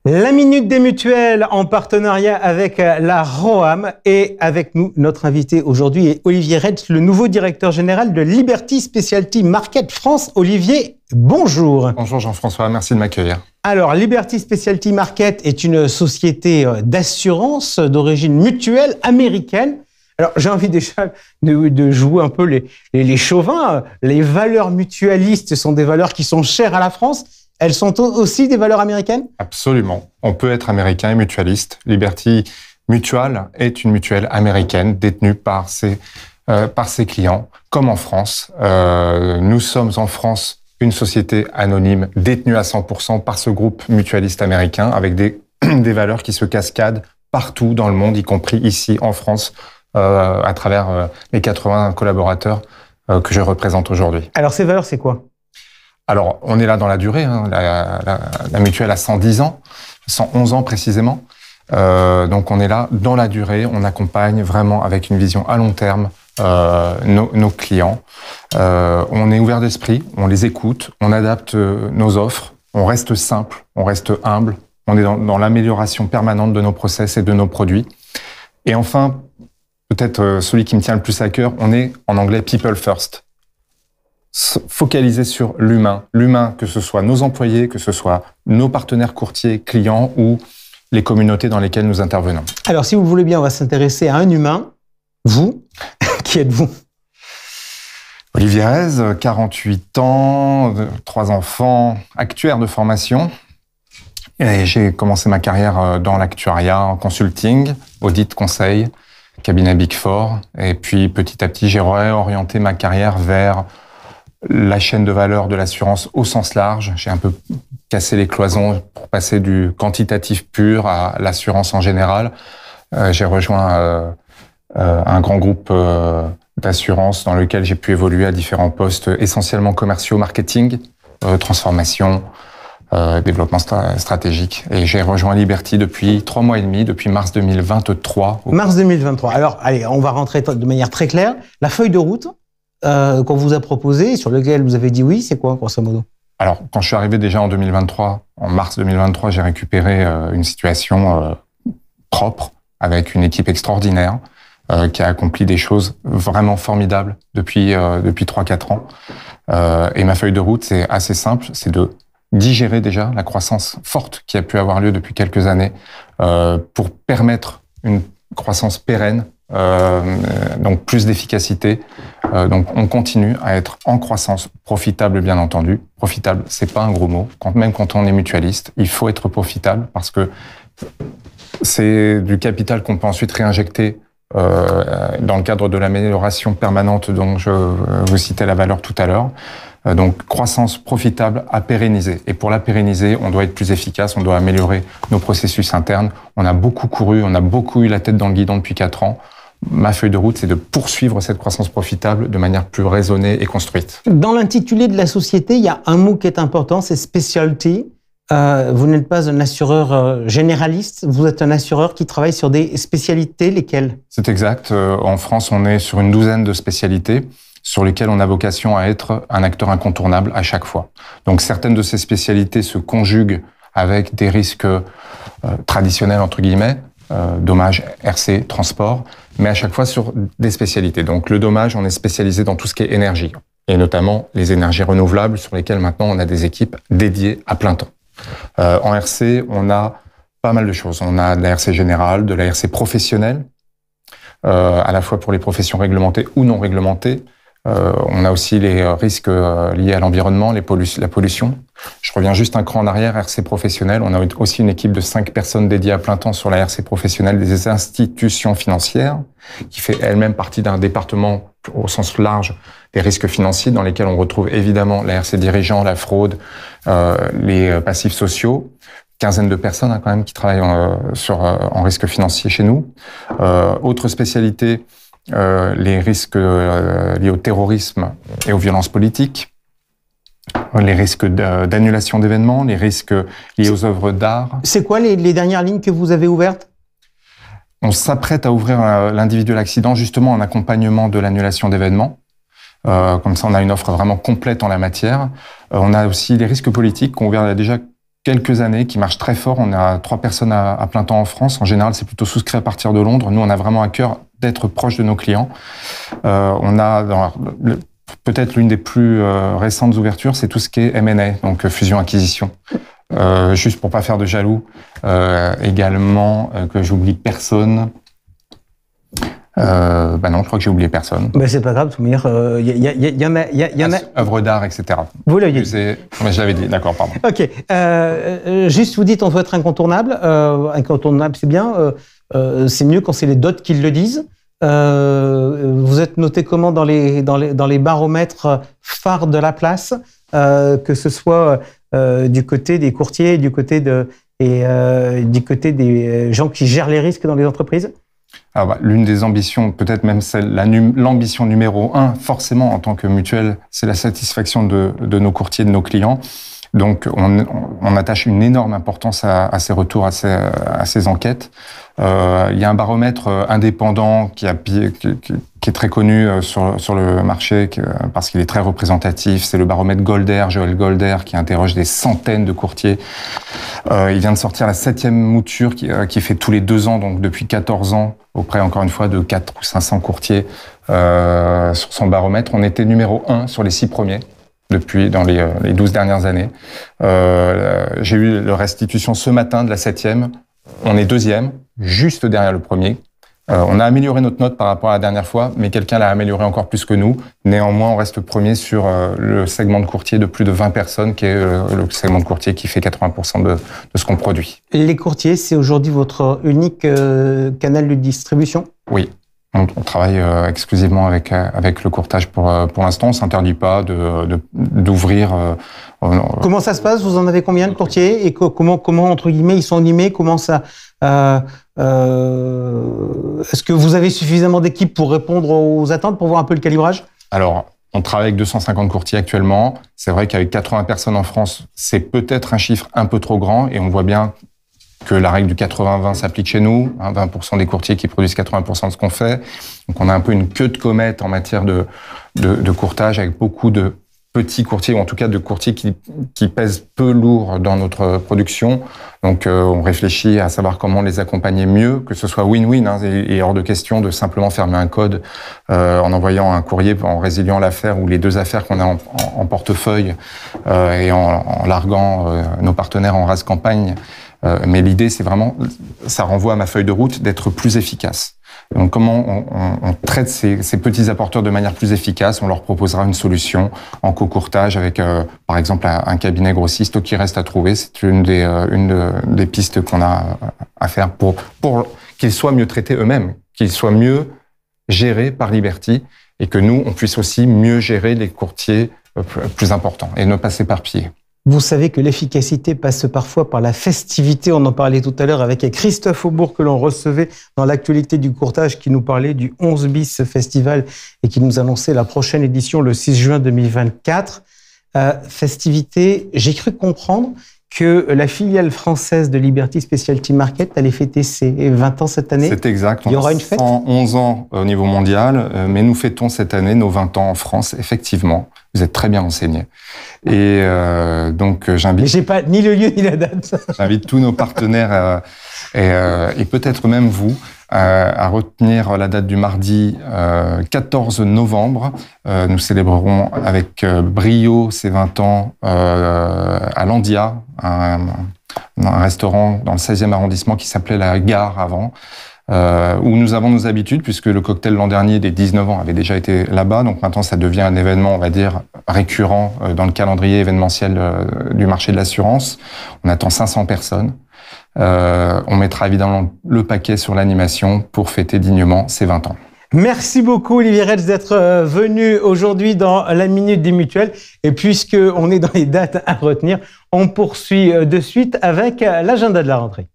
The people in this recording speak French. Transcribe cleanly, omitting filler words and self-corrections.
La Minute des Mutuelles en partenariat avec la ROAM et avec nous, notre invité aujourd'hui est Olivier Retz, le nouveau directeur général de Liberty Specialty Market France. Olivier, bonjour. Bonjour Jean-François, merci de m'accueillir. Alors, Liberty Specialty Market est une société d'assurance d'origine mutuelle américaine. Alors, j'ai envie déjà de jouer un peu les chauvins. Les valeurs mutualistes sont des valeurs qui sont chères à la France. Elles sont aussi des valeurs américaines ? Absolument. On peut être américain et mutualiste. Liberty Mutual est une mutuelle américaine détenue par ses clients, comme en France. Nous sommes en France une société anonyme détenue à 100% par ce groupe mutualiste américain avec des valeurs qui se cascadent partout dans le monde, y compris ici en France, à travers les 80 collaborateurs que je représente aujourd'hui. Alors, ces valeurs, c'est quoi ? Alors, on est là dans la durée. La mutuelle a 110 ans, 111 ans précisément. Donc, on est là dans la durée. On accompagne vraiment avec une vision à long terme nos clients. On est ouvert d'esprit, on les écoute, on adapte nos offres, on reste simple, on reste humble. On est dans l'amélioration permanente de nos process et de nos produits. Et enfin, peut-être celui qui me tient le plus à cœur, on est en anglais people first. Focaliser sur l'humain. L'humain, que ce soit nos employés, que ce soit nos partenaires courtiers, clients ou les communautés dans lesquelles nous intervenons. Alors, si vous voulez bien, on va s'intéresser à un humain. Vous, qui êtes-vous ? Olivier Retz, 48 ans, 3 enfants, actuaire de formation. Et j'ai commencé ma carrière dans l'actuariat, en consulting, audit, conseil, cabinet Big Four. Et puis, petit à petit, j'ai réorienté ma carrière vers la chaîne de valeur de l'assurance au sens large. J'ai un peu cassé les cloisons pour passer du quantitatif pur à l'assurance en général. J'ai rejoint un grand groupe d'assurance dans lequel j'ai pu évoluer à différents postes essentiellement commerciaux, marketing, transformation, développement stratégique. Et j'ai rejoint Liberty depuis 3 mois et demi, depuis mars 2023. Mars 2023. Alors, allez, on va rentrer de manière très claire. La feuille de route qu'on vous a proposé, sur lequel vous avez dit oui, c'est quoi, grosso modo ? Alors, quand je suis arrivé déjà en 2023, en mars 2023, j'ai récupéré une situation propre, avec une équipe extraordinaire, qui a accompli des choses vraiment formidables depuis 3-4 ans. Et ma feuille de route, c'est assez simple, c'est de digérer déjà la croissance forte qui a pu avoir lieu depuis quelques années, pour permettre une croissance pérenne, donc plus d'efficacité. Donc on continue à être en croissance, profitable bien entendu. Profitable, c'est pas un gros mot. Même quand on est mutualiste, il faut être profitable parce que c'est du capital qu'on peut ensuite réinjecter dans le cadre de l'amélioration permanente dont je vous citais la valeur tout à l'heure. Donc croissance profitable à pérenniser. Et pour la pérenniser, on doit être plus efficace, on doit améliorer nos processus internes. On a beaucoup couru, on a beaucoup eu la tête dans le guidon depuis 4 ans. Ma feuille de route, c'est de poursuivre cette croissance profitable de manière plus raisonnée et construite. Dans l'intitulé de la société, il y a un mot qui est important, c'est specialty. Vous n'êtes pas un assureur généraliste, vous êtes un assureur qui travaille sur des spécialités, lesquelles ? C'est exact. En France, on est sur une douzaine de spécialités sur lesquelles on a vocation à être un acteur incontournable à chaque fois. Donc certaines de ces spécialités se conjuguent avec des risques traditionnels, entre guillemets, dommages, RC, transport, mais à chaque fois sur des spécialités. Donc le dommage, on est spécialisé dans tout ce qui est énergie, et notamment les énergies renouvelables sur lesquelles maintenant on a des équipes dédiées à plein temps. En RC, on a pas mal de choses. On a de la RC générale, de la RC professionnelle, à la fois pour les professions réglementées ou non réglementées. On a aussi les risques liés à l'environnement, la pollution. Je reviens juste un cran en arrière, RC professionnelle. On a aussi une équipe de 5 personnes dédiées à plein temps sur la RC professionnelle des institutions financières, qui fait elle-même partie d'un département au sens large des risques financiers, dans lesquels on retrouve évidemment la RC dirigeant, la fraude, les passifs sociaux. Quinzaine de personnes quand même qui travaillent en risque financier chez nous. Autre spécialité, les risques liés au terrorisme et aux violences politiques, les risques d'annulation d'événements, les risques liés aux œuvres d'art. C'est quoi les dernières lignes que vous avez ouvertes ? On s'apprête à ouvrir l'individuel accident, justement en accompagnement de l'annulation d'événements. Comme ça, on a une offre vraiment complète en la matière. On a aussi les risques politiques qu'on ouvert il y a déjà quelques années, qui marche très fort. On a 3 personnes à plein temps en France. En général, c'est plutôt souscrit à partir de Londres. Nous, on a vraiment à cœur d'être proche de nos clients. On a peut-être l'une des plus récentes ouvertures, c'est tout ce qui est M&A, donc fusion-acquisition. Juste pour pas faire de jaloux, également que j'oublie personne. Non, je crois que j'ai oublié personne. C'est pas grave, il y en a. Œuvres d'art, etc. Vous l'aviez dit. Mais je l'avais dit, d'accord, pardon. Ok. Juste, vous dites, on doit être incontournable. Incontournable, c'est bien. C'est mieux quand c'est les dots qui le disent. Vous êtes noté comment dans les baromètres phares de la place, que ce soit du côté des courtiers, du côté des gens qui gèrent les risques dans les entreprises? Alors l'une des ambitions, peut-être même l'ambition numéro 1, forcément en tant que mutuelle, c'est la satisfaction de nos courtiers, de nos clients. Donc on attache une énorme importance à ces retours, à ces enquêtes. Il y a un baromètre indépendant qui est très connu sur le marché parce qu'il est très représentatif. C'est le baromètre Golder, Joël Golder, qui interroge des centaines de courtiers. Il vient de sortir la 7e mouture qui fait tous les 2 ans, donc depuis 14 ans, auprès encore une fois de 400 ou 500 courtiers sur son baromètre. On était numéro 1 sur les 6 premiers. Dans les 12 dernières années. J'ai eu la restitution ce matin de la 7e. On est 2e, juste derrière le premier. On a amélioré notre note par rapport à la dernière fois, mais quelqu'un l'a amélioré encore plus que nous. Néanmoins, on reste premier sur le segment de courtier de plus de 20 personnes, qui est le segment de courtier qui fait 80% de ce qu'on produit. Les courtiers, c'est aujourd'hui votre unique canal de distribution? Oui. On travaille exclusivement avec le courtage pour l'instant. On s'interdit pas d'ouvrir. Comment ça se passe? Vous en avez combien de courtiers et comment entre guillemets ils sont animés? Comment ça est-ce que vous avez suffisamment d'équipes pour répondre aux attentes, pour voir un peu le calibrage? Alors, on travaille avec 250 courtiers actuellement. C'est vrai qu'avec 80 personnes en France, c'est peut-être un chiffre un peu trop grand et on voit bien que la règle du 80-20 s'applique chez nous, 20% des courtiers qui produisent 80% de ce qu'on fait. Donc on a un peu une queue de comète en matière de courtage avec beaucoup de petits courtiers, ou en tout cas de courtiers qui pèsent peu lourd dans notre production. Donc on réfléchit à savoir comment les accompagner mieux, que ce soit win-win, et hors de question de simplement fermer un code en envoyant un courrier, en résiliant l'affaire ou les 2 affaires qu'on a en portefeuille et en larguant nos partenaires en rase campagne. Mais l'idée, c'est vraiment, ça renvoie à ma feuille de route, d'être plus efficace. Donc, comment on traite ces petits apporteurs de manière plus efficace? On leur proposera une solution en co-courtage avec, par exemple, un cabinet grossiste qui reste à trouver. C'est une des pistes qu'on a à faire pour qu'ils soient mieux traités eux-mêmes, qu'ils soient mieux gérés par Liberty et que nous, on puisse aussi mieux gérer les courtiers plus importants et ne pas s'éparpiller. Vous savez que l'efficacité passe parfois par la festivité. On en parlait tout à l'heure avec Christophe Aubourg que l'on recevait dans l'actualité du courtage, qui nous parlait du 11 bis festival et qui nous annonçait la prochaine édition le 6 juin 2024. Festivité, j'ai cru comprendre que la filiale française de Liberty Specialty Market allait fêter ses 20 ans cette année. C'est exact. Il y aura une fête. 111 ans au niveau mondial, mais nous fêtons cette année nos 20 ans en France, effectivement. Vous êtes très bien renseignés. Et donc j'invite... Mais j'ai pas ni le lieu ni la date. J'invite tous nos partenaires et peut-être même vous à retenir la date du mardi 14 novembre. Nous célébrerons avec brio ces 20 ans à Landia, un restaurant dans le 16e arrondissement qui s'appelait La Gare avant, où nous avons nos habitudes, puisque le cocktail l'an dernier des 19 ans avait déjà été là-bas. Donc maintenant, ça devient un événement, on va dire, récurrent dans le calendrier événementiel du marché de l'assurance. On attend 500 personnes. On mettra évidemment le paquet sur l'animation pour fêter dignement ces 20 ans. Merci beaucoup Olivier Retz d'être venu aujourd'hui dans la Minute des Mutuelles. Et puisqu'on est dans les dates à retenir, on poursuit de suite avec l'agenda de la rentrée.